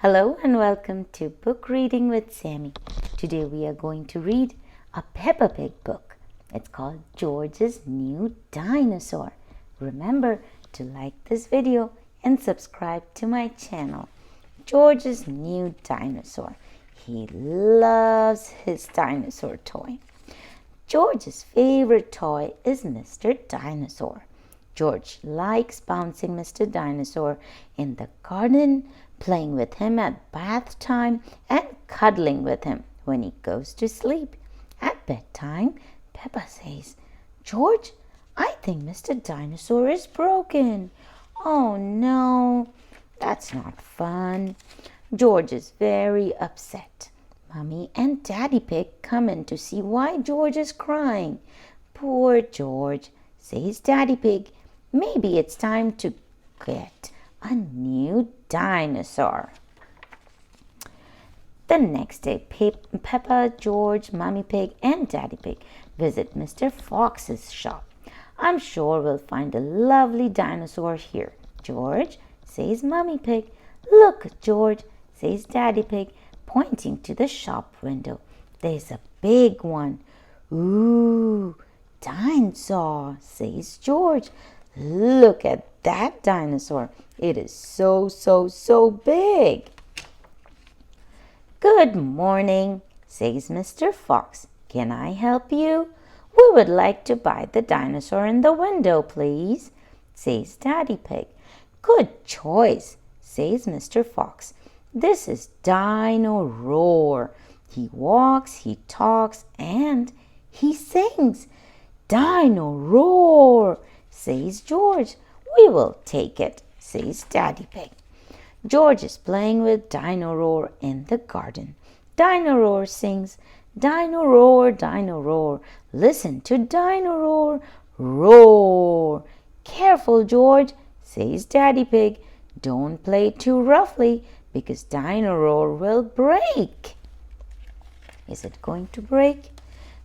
Hello and welcome to Book Reading with Sammy. Today we are going to read a Peppa Pig book. It's called George's New Dinosaur. Remember to like this video and subscribe to my channel. George's New Dinosaur. He loves his dinosaur toy. George's favorite toy is Mr. Dinosaur. George likes bouncing Mr. Dinosaur in the garden, playing with him at bath time, and cuddling with him when he goes to sleep. At bedtime, Peppa says, "George, I think Mr. Dinosaur is broken." "Oh no, that's not fun." George is very upset. Mummy and Daddy Pig come in to see why George is crying. "Poor George," says Daddy Pig. "Maybe it's time to get a new dinosaur." The next day, Peppa, George, Mummy Pig, and Daddy Pig visit Mr. Fox's shop. "I'm sure we'll find a lovely dinosaur here, George," says Mummy Pig. "Look, George," says Daddy Pig, pointing to the shop window. "There's a big one." "Ooh, dinosaur," says George. "Look at that dinosaur. It is so big." "Good morning," says Mr. Fox. "Can I help you?" "We would like to buy the dinosaur in the window, please," says Daddy Pig. "Good choice," says Mr. Fox. "This is Dino-Roar. He walks, he talks, and he sings." "Dino-Roar," says George. "We will take it," says Daddy Pig. George is playing with Dino-Roar in the garden. Dino-Roar sings, "Dino-Roar, Dino-Roar, listen to Dino-Roar, roar." "Careful, George," says Daddy Pig. "Don't play too roughly because Dino-Roar will break." Is it going to break?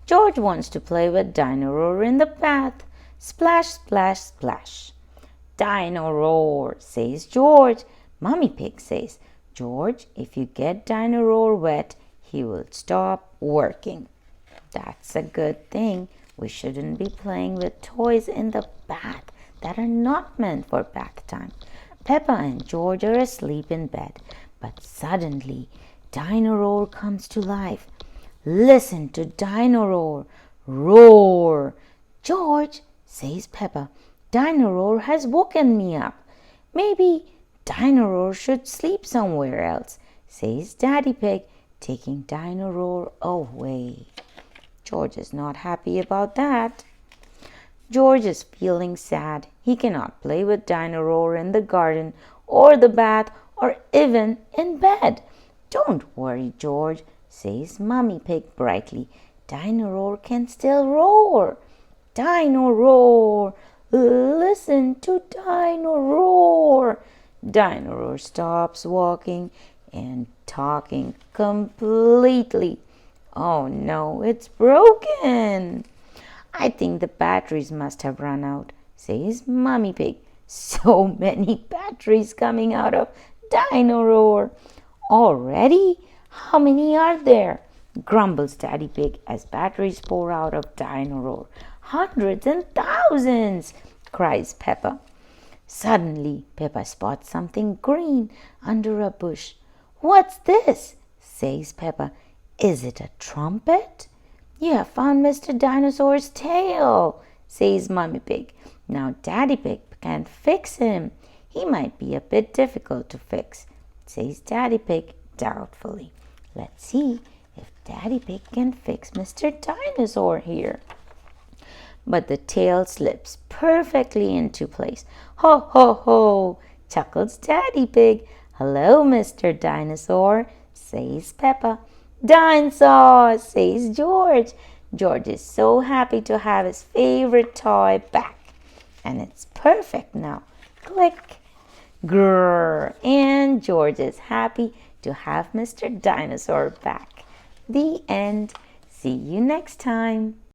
George wants to play with Dino-Roar in the bath. Splash, splash, splash. "Dino-Roar," says George. Mummy Pig says, "George, if you get Dino-Roar wet, he will stop working." That's a good thing. We shouldn't be playing with toys in the bath that are not meant for bath time. Peppa and George are asleep in bed, but suddenly Dino-Roar comes to life. "Listen to Dino-Roar, roar." "George," says Peppa, "Dino-Roar has woken me up. Maybe Dino-Roar should sleep somewhere else," says Daddy Pig, taking Dino-Roar away. George is not happy about that. George is feeling sad. He cannot play with Dino-Roar in the garden or the bath or even in bed. "Don't worry, George," says Mummy Pig brightly. "Dino-Roar can still roar. Dino-Roar, listen to Dino-Roar." Dino-Roar stops walking and talking completely. "Oh no, it's broken." "I think the batteries must have run out," says Mummy Pig. "So many batteries coming out of Dino-Roar." "Already? How many are there?" grumbles Daddy Pig as batteries pour out of Dino-Roar. "Hundreds and thousands," cries Peppa. Suddenly, Peppa spots something green under a bush. "What's this?" says Peppa. "Is it a trumpet?" "You have found Mr. Dinosaur's tail," says Mummy Pig. "Now Daddy Pig can fix him. He might be a bit difficult to fix," says Daddy Pig doubtfully. Let's see if Daddy Pig can fix Mr. Dinosaur here. But the tail slips perfectly into place. "Ho, ho, ho," chuckles Daddy Pig. "Hello, Mr. Dinosaur," says Peppa. "Dinosaur," says George. George is so happy to have his favorite toy back. And it's perfect now. Click. Grrr. And George is happy to have Mr. Dinosaur back. The end. See you next time.